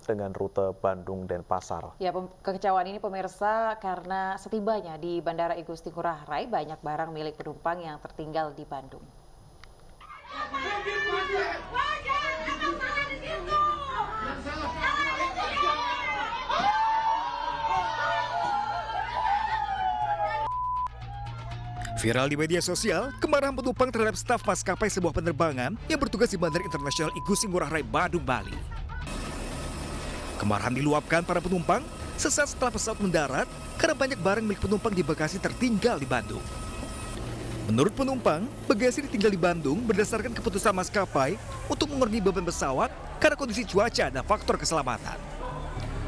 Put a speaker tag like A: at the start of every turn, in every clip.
A: dengan rute Bandung-Denpasar.
B: Ya, kekecewaan ini pemirsa karena setibanya di Bandara Igusti Ngurah Rai banyak barang milik penumpang yang tertinggal di Bandung.
C: Viral di media sosial, kemarahan penumpang terhadap staf maskapai sebuah penerbangan yang bertugas di Bandara Internasional Igusti Ngurah Rai, Badung, Bali. Kemarahan diluapkan para penumpang sesaat setelah pesawat mendarat karena banyak barang milik penumpang di bagasi tertinggal di Bandung. Menurut penumpang, bagasi ditinggal di Bandung berdasarkan keputusan maskapai untuk mengurangi beban pesawat karena kondisi cuaca dan faktor keselamatan.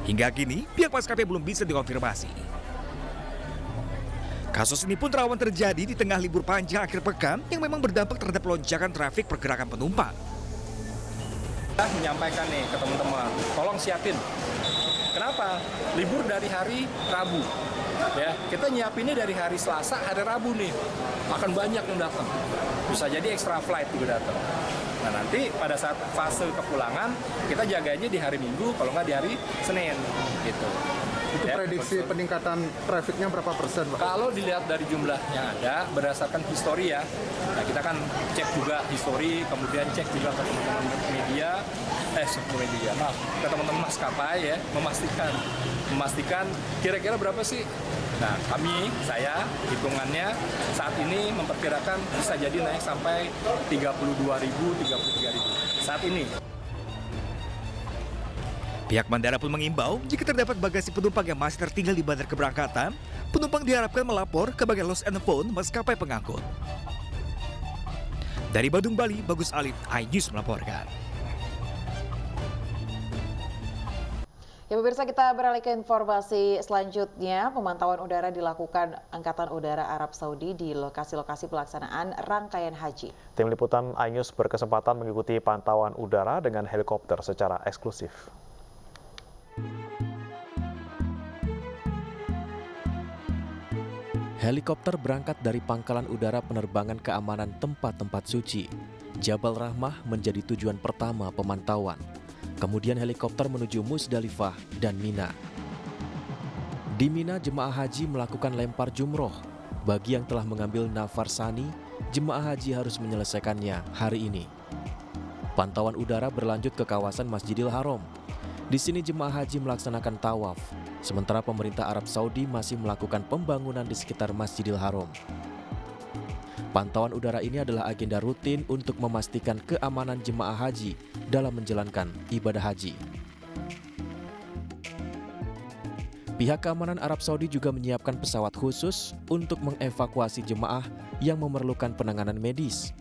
C: Hingga kini, pihak maskapai belum bisa dikonfirmasi. Kasus ini pun rawan terjadi di tengah libur panjang akhir pekan yang memang berdampak terhadap lonjakan trafik pergerakan penumpang.
D: Kita menyampaikan nih ke teman-teman, tolong siapin. Kenapa? Libur dari hari Rabu. Ya, kita nyiapinnya dari hari Selasa, hari Rabu nih. Akan banyak yang datang. Bisa jadi extra flight juga datang. Nah, nanti pada saat fase kepulangan, kita jaganya di hari Minggu, kalau nggak di hari Senin gitu.
E: Itu ya, prediksi peningkatan trafiknya berapa persen, Pak? Kalau
D: dilihat dari jumlah yang ada, berdasarkan histori ya, nah kita kan cek juga histori, kemudian cek juga ke teman-teman media, ke teman-teman maskapai ya, memastikan kira-kira berapa sih. Nah, saya hitungannya saat ini memperkirakan bisa jadi naik sampai 32.000, 33.000 saat ini.
C: Pihak bandara pun mengimbau jika terdapat bagasi penumpang yang masih tertinggal di bandar keberangkatan, penumpang diharapkan melapor ke bagian lost and found maskapai pengangkut. Dari Badung, Bali, Bagus Alif, iNews melaporkan.
B: Ya pemirsa, kita beralih ke informasi selanjutnya. Pemantauan udara dilakukan Angkatan Udara Arab Saudi di lokasi-lokasi pelaksanaan rangkaian haji.
A: Tim Liputan iNews berkesempatan mengikuti pantauan udara dengan helikopter secara eksklusif.
F: Helikopter berangkat dari Pangkalan Udara Penerbangan Keamanan Tempat-Tempat Suci. Jabal Rahmah menjadi tujuan pertama pemantauan. Kemudian helikopter menuju Musdalifah dan Mina. Di Mina, jemaah haji melakukan lempar jumroh. Bagi yang telah mengambil nafar sani, jemaah haji harus menyelesaikannya hari ini. Pantauan udara berlanjut ke kawasan Masjidil Haram. Di sini jemaah haji melaksanakan tawaf, sementara pemerintah Arab Saudi masih melakukan pembangunan di sekitar Masjidil Haram. Pantauan udara ini adalah agenda rutin untuk memastikan keamanan jemaah haji dalam menjalankan ibadah haji. Pihak keamanan Arab Saudi juga menyiapkan pesawat khusus untuk mengevakuasi jemaah yang memerlukan penanganan medis.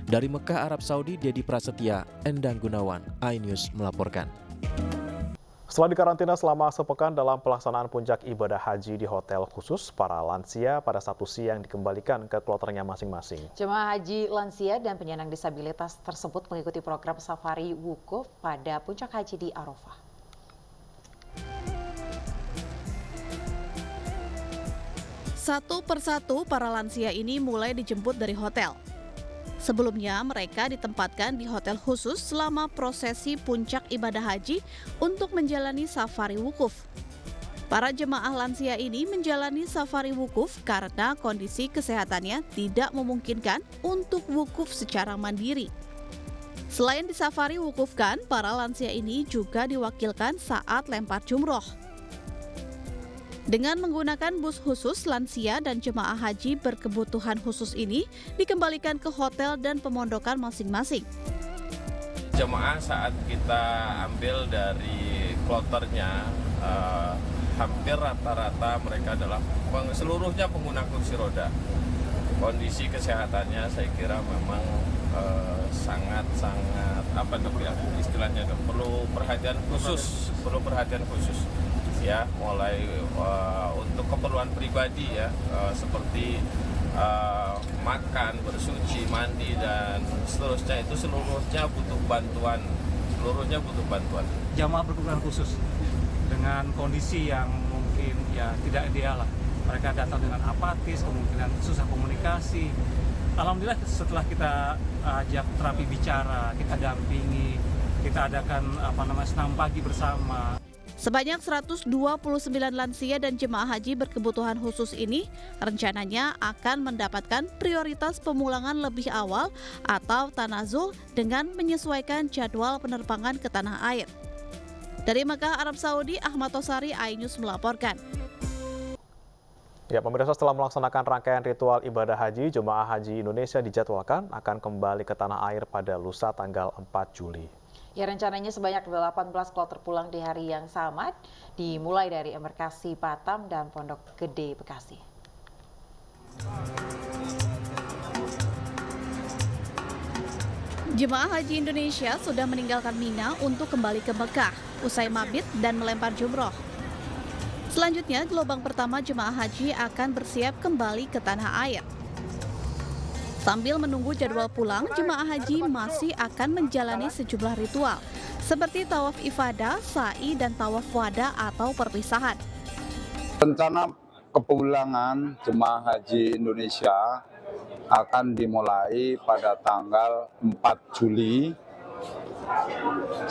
F: Dari Mekah, Arab Saudi, Dedi Prasetya, Endang Gunawan, iNews melaporkan.
A: Setelah dikarantina selama sepekan dalam pelaksanaan puncak ibadah haji di hotel khusus, para lansia pada Sabtu siang dikembalikan ke kloternya masing-masing.
B: Jemaah haji lansia dan penyandang disabilitas tersebut mengikuti program safari wukuf pada puncak haji di Arafah.
G: Satu persatu para lansia ini mulai dijemput dari hotel. Sebelumnya mereka ditempatkan di hotel khusus selama prosesi puncak ibadah haji untuk menjalani safari wukuf. Para jemaah lansia ini menjalani safari wukuf karena kondisi kesehatannya tidak memungkinkan untuk wukuf secara mandiri. Selain disafari wukufkan, para lansia ini juga diwakilkan saat lempar jumroh. Dengan menggunakan bus khusus, lansia dan jemaah haji berkebutuhan khusus ini dikembalikan ke hotel dan pemondokan masing-masing.
H: Jemaah saat kita ambil dari kloternya, hampir rata-rata mereka adalah seluruhnya pengguna kursi roda. Kondisi kesehatannya saya kira memang sangat-sangat istilahnya perlu perhatian khusus. Ya, mulai untuk keperluan pribadi ya, seperti makan, bersuci, mandi dan seterusnya, itu seluruhnya butuh bantuan.
I: Jamaah berkebutuhan khusus dengan kondisi yang mungkin ya tidak ideal lah. Mereka datang dengan apatis, kemungkinan susah komunikasi. Alhamdulillah setelah kita ajak terapi bicara, kita dampingi, kita adakan senam pagi bersama.
G: Sebanyak 129 lansia dan jemaah haji berkebutuhan khusus ini rencananya akan mendapatkan prioritas pemulangan lebih awal atau tanazul dengan menyesuaikan jadwal penerbangan ke tanah air. Dari Mekah, Arab Saudi, Ahmad Tosari, iNews melaporkan.
A: Ya, pemirsa, setelah melaksanakan rangkaian ritual ibadah haji, jemaah haji Indonesia dijadwalkan akan kembali ke tanah air pada lusa tanggal 4 Juli.
B: Ya, rencananya sebanyak 18 kloter pulang di hari yang sama, dimulai dari Embarkasi Batam dan Pondok Gede Bekasi.
G: Jemaah haji Indonesia sudah meninggalkan Mina untuk kembali ke Mekah, usai mabit dan melempar jumroh. Selanjutnya, gelombang pertama jemaah haji akan bersiap kembali ke tanah air. Sambil menunggu jadwal pulang, jemaah haji masih akan menjalani sejumlah ritual, seperti tawaf ifadah, sa'i, dan tawaf wada atau perpisahan.
J: Rencana kepulangan jemaah haji Indonesia akan dimulai pada tanggal 4 Juli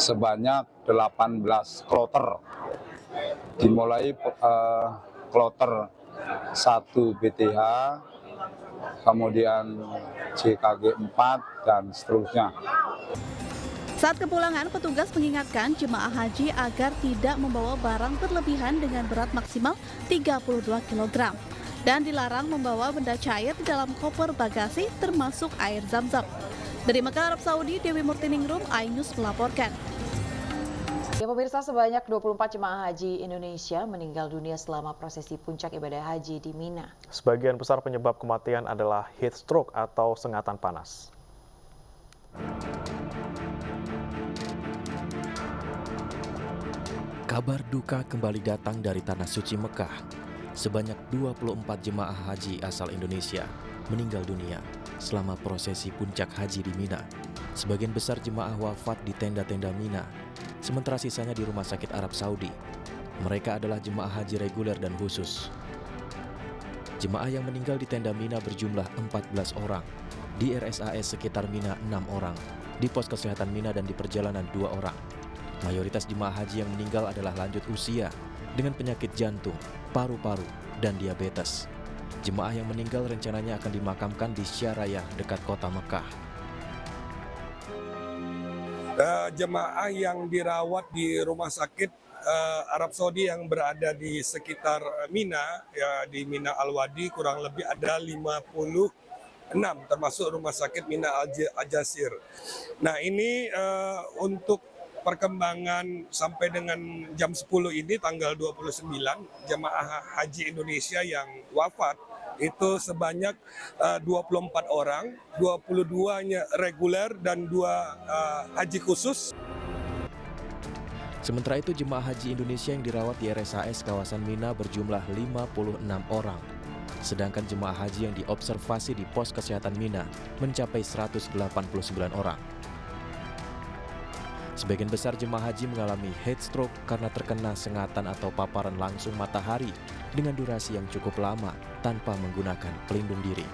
J: sebanyak 18 kloter. Dimulai kloter 1 BTH, kemudian JKG 4 dan seterusnya.
G: Saat kepulangan, petugas mengingatkan jemaah haji agar tidak membawa barang berlebihan dengan berat maksimal 32 kg dan dilarang membawa benda cair di dalam koper bagasi termasuk air zam-zam. Dari Mekah, Arab Saudi, Dewi Murtiningrum, iNews melaporkan.
B: Ya, pemirsa, sebanyak 24 jemaah haji Indonesia meninggal dunia selama prosesi puncak ibadah haji di Mina.
A: Sebagian besar penyebab kematian adalah heat stroke atau sengatan panas.
F: Kabar duka kembali datang dari Tanah Suci Mekah. Sebanyak 24 jemaah haji asal Indonesia meninggal dunia selama prosesi puncak haji di Mina. Sebagian besar jemaah wafat di tenda-tenda Mina, sementara sisanya di Rumah Sakit Arab Saudi. Mereka adalah jemaah haji reguler dan khusus. Jemaah yang meninggal di tenda Mina berjumlah 14 orang, di RSAS sekitar Mina 6 orang, di pos kesehatan Mina dan di perjalanan 2 orang. Mayoritas jemaah haji yang meninggal adalah lanjut usia dengan penyakit jantung, paru-paru, dan diabetes. Jemaah yang meninggal rencananya akan dimakamkan di Syarayah dekat kota Mekah.
K: Jemaah yang dirawat di rumah sakit Arab Saudi yang berada di sekitar Mina, ya, di Mina Al-Wadi kurang lebih ada 56, termasuk rumah sakit Mina Al-Jasir. Nah, ini untuk perkembangan sampai dengan jam 10 ini tanggal 29 jemaah haji Indonesia yang wafat itu sebanyak 24 orang, 22-nya reguler dan 2 haji khusus.
F: Sementara itu jemaah haji Indonesia yang dirawat di RSAS kawasan Mina berjumlah 56 orang. Sedangkan jemaah haji yang diobservasi di pos kesehatan Mina mencapai 189 orang. Sebagian besar jemaah haji mengalami heat stroke karena terkena sengatan atau paparan langsung matahari dengan durasi yang cukup lama tanpa menggunakan pelindung diri.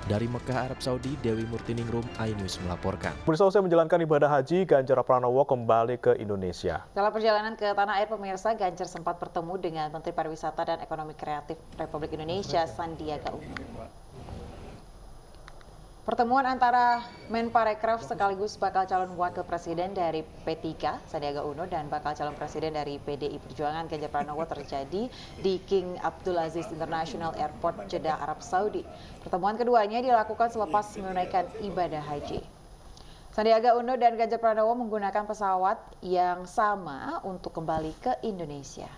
F: Dari Mekah, Arab Saudi, Dewi Murtiningrum, iNews melaporkan.
A: Selesai menjalankan ibadah haji, Ganjar Pranowo kembali ke Indonesia.
B: Dalam perjalanan ke tanah air, pemirsa, Ganjar sempat bertemu dengan Menteri Pariwisata dan Ekonomi Kreatif Republik Indonesia, Sandiaga Uno. Pertemuan antara Menparekraf sekaligus bakal calon wakil presiden dari P3, Sandiaga Uno, dan bakal calon presiden dari PDI Perjuangan, Ganjar Pranowo, terjadi di King Abdulaziz International Airport, Jeddah, Arab Saudi. Pertemuan keduanya dilakukan selepas menunaikan ibadah haji. Sandiaga Uno dan Ganjar Pranowo menggunakan pesawat yang sama untuk kembali ke Indonesia.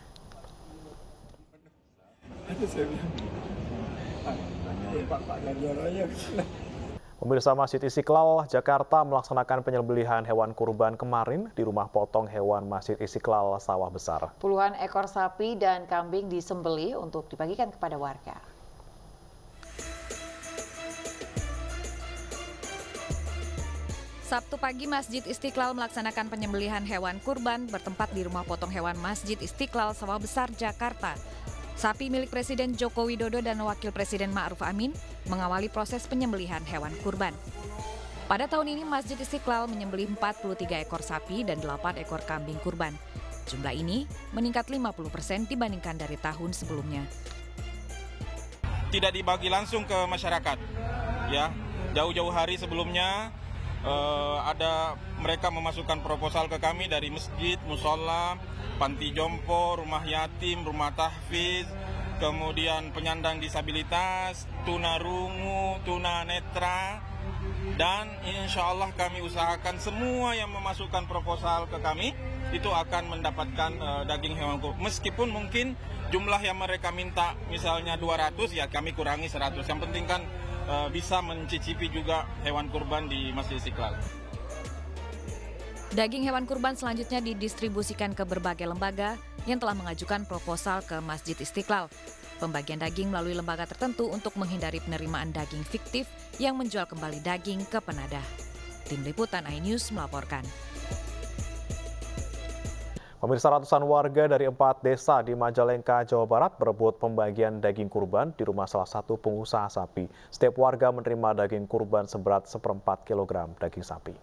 A: Pemirsa, Masjid Istiqlal Jakarta melaksanakan penyembelihan hewan kurban kemarin di rumah potong hewan Masjid Istiqlal Sawah Besar.
B: Puluhan ekor sapi dan kambing disembelih untuk dibagikan kepada warga.
L: Sabtu pagi Masjid Istiqlal melaksanakan penyembelihan hewan kurban bertempat di rumah potong hewan Masjid Istiqlal Sawah Besar, Jakarta. Sapi milik Presiden Joko Widodo dan Wakil Presiden Ma'ruf Amin mengawali proses penyembelihan hewan kurban. Pada tahun ini Masjid Istiqlal menyembelih 43 ekor sapi dan 8 ekor kambing kurban. Jumlah ini meningkat 50% dibandingkan dari tahun sebelumnya.
M: Tidak dibagi langsung ke masyarakat, ya. Jauh-jauh hari sebelumnya ada mereka memasukkan proposal ke kami dari masjid, musola, panti jompo, rumah yatim, rumah tahfiz, kemudian penyandang disabilitas, tunarungu, tunanetra, dan insya Allah kami usahakan semua yang memasukkan proposal ke kami itu akan mendapatkan daging hewan kurban. Meskipun mungkin jumlah yang mereka minta misalnya 200, ya kami kurangi 100. Yang penting kan bisa mencicipi juga hewan kurban di Masjid Istiqlal.
L: Daging hewan kurban selanjutnya didistribusikan ke berbagai lembaga yang telah mengajukan proposal ke Masjid Istiqlal. Pembagian daging melalui lembaga tertentu untuk menghindari penerimaan daging fiktif yang menjual kembali daging ke penadah. Tim Liputan iNews melaporkan.
A: Pemirsa, ratusan warga dari 4 desa di Majalengka, Jawa Barat berebut pembagian daging kurban di rumah salah satu pengusaha sapi. Setiap warga menerima daging kurban seberat 1/4 kilogram daging sapi.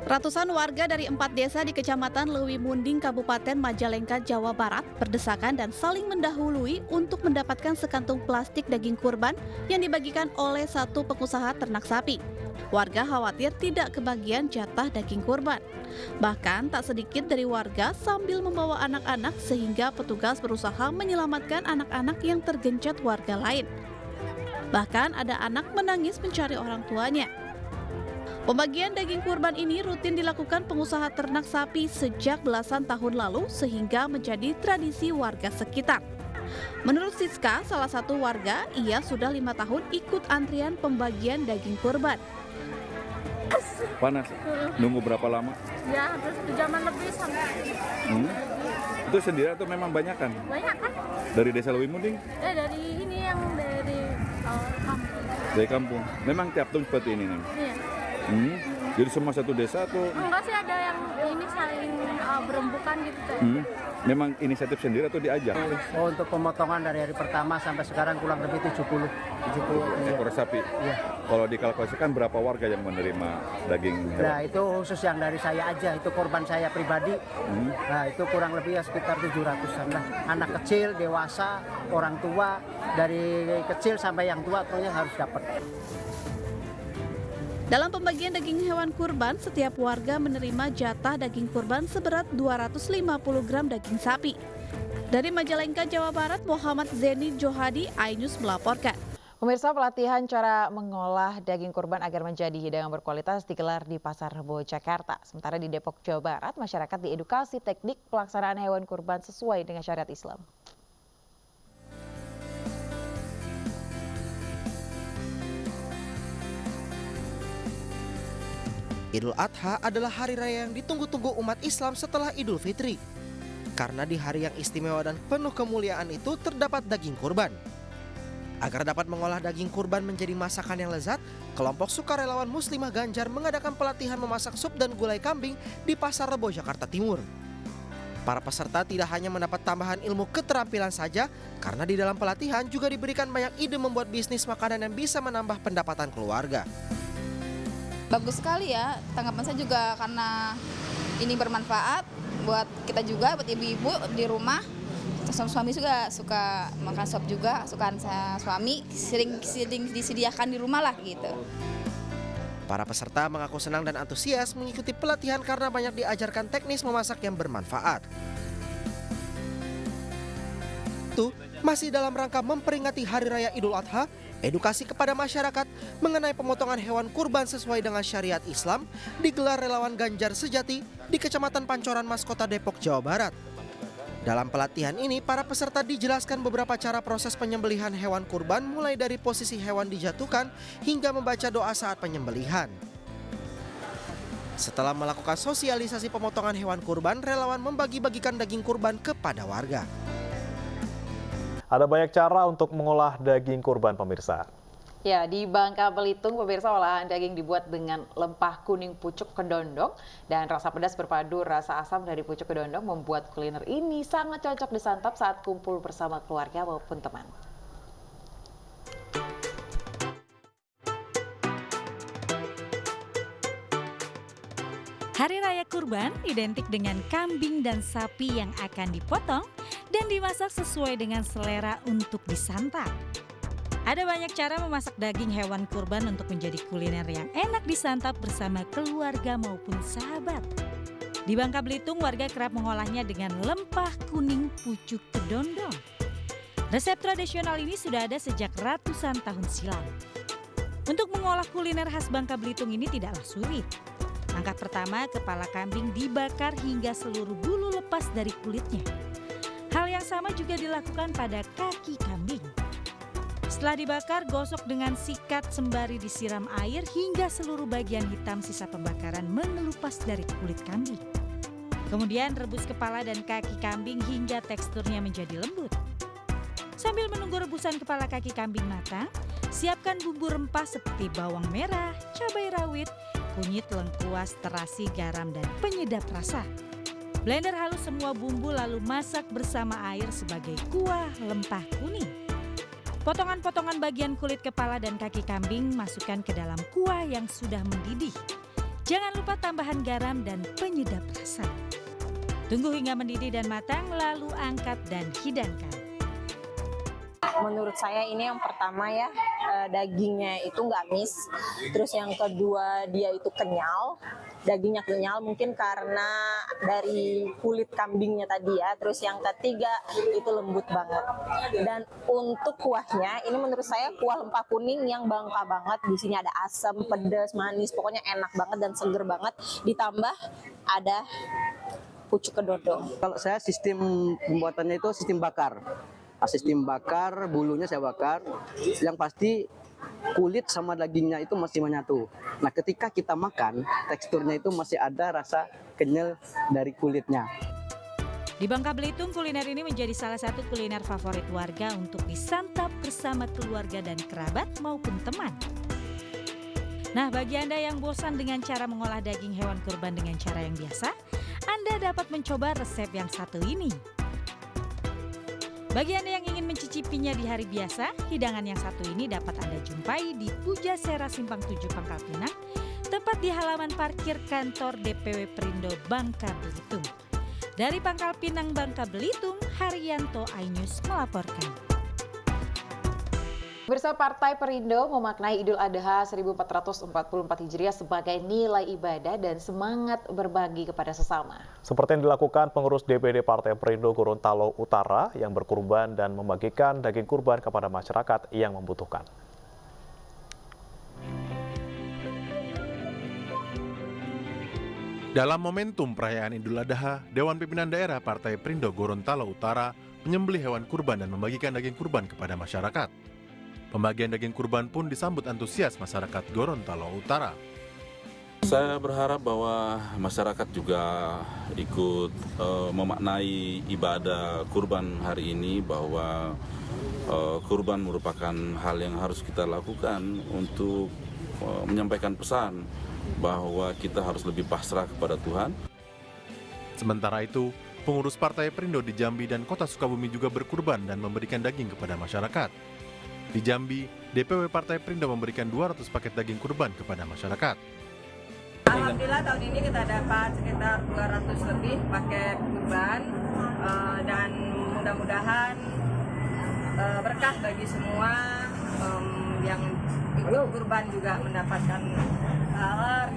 G: Ratusan warga dari 4 desa di Kecamatan Lewi Munding, Kabupaten Majalengka, Jawa Barat berdesakan dan saling mendahului untuk mendapatkan sekantung plastik daging kurban yang dibagikan oleh satu pengusaha ternak sapi. Warga khawatir tidak kebagian jatah daging kurban. Bahkan tak sedikit dari warga sambil membawa anak-anak sehingga petugas berusaha menyelamatkan anak-anak yang tergencet warga lain. Bahkan ada anak menangis mencari orang tuanya. Pembagian daging kurban ini rutin dilakukan pengusaha ternak sapi sejak belasan tahun lalu sehingga menjadi tradisi warga sekitar. Menurut Siska, salah satu warga, ia sudah 5 tahun ikut antrian pembagian daging kurban.
N: Panas? Nunggu berapa lama?
O: Ya, hampir 1 jaman lebih sampai.
N: Itu sendiri atau memang banyak kan?
O: Banyak kan?
N: Dari desa Lewi Munding?
O: Dari ini yang dari kampung.
N: Dari kampung. Memang tiap tahun seperti ini nih?
O: Iya.
N: Jadi semua satu desa atau?
O: Enggak sih, ada yang ini saling berembukan gitu.
N: Memang inisiatif sendiri atau diajak?
P: Oh, untuk pemotongan dari hari pertama sampai sekarang kurang lebih 70
N: ekor sapi.
P: Iya.
N: Kalau dikalkulasikan berapa warga yang menerima daging hewan?
P: Nah, itu khusus yang dari saya aja, itu korban saya pribadi. Nah, itu kurang lebih ya sekitar 700-an lah. Anak kecil, dewasa, orang tua, dari kecil sampai yang tua pokoknya harus dapat.
G: Dalam pembagian daging hewan kurban, setiap warga menerima jatah daging kurban seberat 250 gram daging sapi. Dari Majalengka, Jawa Barat, Muhammad Zeni Johadi, iNews melaporkan.
B: Pemirsa, pelatihan cara mengolah daging kurban agar menjadi hidangan berkualitas digelar di Pasar Rebo, Jakarta. Sementara di Depok, Jawa Barat, masyarakat diedukasi teknik pelaksanaan hewan kurban sesuai dengan syariat Islam.
Q: Idul Adha adalah hari raya yang ditunggu-tunggu umat Islam setelah Idul Fitri. Karena di hari yang istimewa dan penuh kemuliaan itu terdapat daging kurban. Agar dapat mengolah daging kurban menjadi masakan yang lezat, kelompok sukarelawan Muslimah Ganjar mengadakan pelatihan memasak sup dan gulai kambing di Pasar Rebo, Jakarta Timur. Para peserta tidak hanya mendapat tambahan ilmu keterampilan saja, karena di dalam pelatihan juga diberikan banyak ide membuat bisnis makanan yang bisa menambah pendapatan keluarga.
R: Bagus sekali ya, tanggapan saya juga karena ini bermanfaat buat kita juga, buat ibu-ibu di rumah. Suami juga suka makan sop juga, sukaan suami sering disediakan di rumah lah gitu.
Q: Para peserta mengaku senang dan antusias mengikuti pelatihan karena banyak diajarkan teknis memasak yang bermanfaat. Itu masih dalam rangka memperingati Hari Raya Idul Adha, edukasi kepada masyarakat mengenai pemotongan hewan kurban sesuai dengan syariat Islam digelar relawan Ganjar Sejati di Kecamatan Pancoran Mas, Kota Depok, Jawa Barat. Dalam pelatihan ini, para peserta dijelaskan beberapa cara proses penyembelihan hewan kurban mulai dari posisi hewan dijatuhkan hingga membaca doa saat penyembelihan. Setelah melakukan sosialisasi pemotongan hewan kurban, relawan membagi-bagikan daging kurban kepada warga.
A: Ada banyak cara untuk mengolah daging kurban, pemirsa.
B: Ya, di Bangka Belitung, pemirsa, olahan daging dibuat dengan lempah kuning pucuk kedondong dan rasa pedas berpadu rasa asam dari pucuk kedondong membuat kuliner ini sangat cocok disantap saat kumpul bersama keluarga maupun teman.
S: Hari Raya Kurban identik dengan kambing dan sapi yang akan dipotong dan dimasak sesuai dengan selera untuk disantap. Ada banyak cara memasak daging hewan kurban untuk menjadi kuliner yang enak disantap bersama keluarga maupun sahabat. Di Bangka Belitung, warga kerap mengolahnya dengan lempah kuning pucuk kedondong. Resep tradisional ini sudah ada sejak ratusan tahun silam. Untuk mengolah kuliner khas Bangka Belitung ini tidaklah sulit. Langkah pertama, kepala kambing dibakar hingga seluruh bulu lepas dari kulitnya. Hal yang sama juga dilakukan pada kaki kambing. Setelah dibakar, gosok dengan sikat sembari disiram air hingga seluruh bagian hitam sisa pembakaran mengelupas dari kulit kambing. Kemudian rebus kepala dan kaki kambing hingga teksturnya menjadi lembut. Sambil menunggu rebusan kepala kaki kambing matang, siapkan bumbu rempah seperti bawang merah, cabai rawit, kunyit, lengkuas, terasi, garam, dan penyedap rasa. Blender halus semua bumbu lalu masak bersama air sebagai kuah lempah kuning. Potongan-potongan bagian kulit kepala dan kaki kambing masukkan ke dalam kuah yang sudah mendidih. Jangan lupa tambahan garam dan penyedap rasa. Tunggu hingga mendidih dan matang lalu angkat dan hidangkan.
T: Menurut saya ini yang pertama ya, dagingnya itu nggak amis. Terus yang kedua dia itu kenyal, dagingnya kenyal mungkin karena dari kulit kambingnya tadi ya. Terus yang ketiga itu lembut banget. Dan untuk kuahnya ini menurut saya kuah lempah kuning yang Bangka banget. Di sini ada asam, pedas, manis, pokoknya enak banget dan seger banget. Ditambah ada pucuk kedondong.
U: Kalau saya sistem pembuatannya itu sistem bakar. Sistem bakar, bulunya saya bakar. Yang pasti kulit sama dagingnya itu masih menyatu. Nah, ketika kita makan, teksturnya itu masih ada rasa kenyal dari kulitnya.
S: Di Bangka Belitung, kuliner ini menjadi salah satu kuliner favorit warga untuk disantap bersama keluarga dan kerabat maupun teman. Nah, bagi Anda yang bosan dengan cara mengolah daging hewan kurban dengan cara yang biasa, Anda dapat mencoba resep yang satu ini. Bagi Anda yang ingin mencicipinya di hari biasa, hidangan yang satu ini dapat Anda jumpai di Pujasera Simpang 7 Pangkal Pinang, tepat di halaman parkir kantor DPW Perindo Bangka Belitung. Dari Pangkal Pinang, Bangka Belitung, Haryanto iNews melaporkan.
B: Pemirsa, Partai Perindo memaknai Idul Adha 1444 Hijriah sebagai nilai ibadah dan semangat berbagi kepada sesama.
A: Seperti yang dilakukan pengurus DPD Partai Perindo Gorontalo Utara yang berkurban dan membagikan daging kurban kepada masyarakat yang membutuhkan.
V: Dalam momentum perayaan Idul Adha, Dewan Pimpinan Daerah Partai Perindo Gorontalo Utara menyembelih hewan kurban dan membagikan daging kurban kepada masyarakat. Pembagian daging kurban pun disambut antusias masyarakat Gorontalo Utara.
W: Saya berharap bahwa masyarakat juga ikut memaknai ibadah kurban hari ini, bahwa kurban merupakan hal yang harus kita lakukan untuk menyampaikan pesan bahwa kita harus lebih pasrah kepada Tuhan.
V: Sementara itu, pengurus Partai Perindo di Jambi dan Kota Sukabumi juga berkurban dan memberikan daging kepada masyarakat. Di Jambi, DPW Partai Perindo memberikan 200 paket daging kurban kepada masyarakat.
X: Alhamdulillah tahun ini kita dapat sekitar 200 lebih paket kurban dan mudah-mudahan berkah bagi semua yang ikut kurban juga mendapatkan pahala.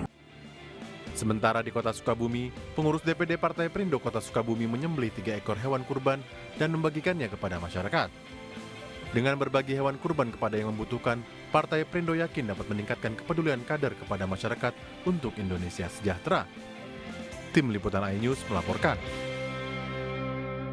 V: Sementara di Kota Sukabumi, pengurus DPD Partai Perindo Kota Sukabumi menyembelih 3 ekor hewan kurban dan membagikannya kepada masyarakat. Dengan berbagi hewan kurban kepada yang membutuhkan, Partai Perindo yakin dapat meningkatkan kepedulian kader kepada masyarakat untuk Indonesia sejahtera. Tim Liputan iNews melaporkan.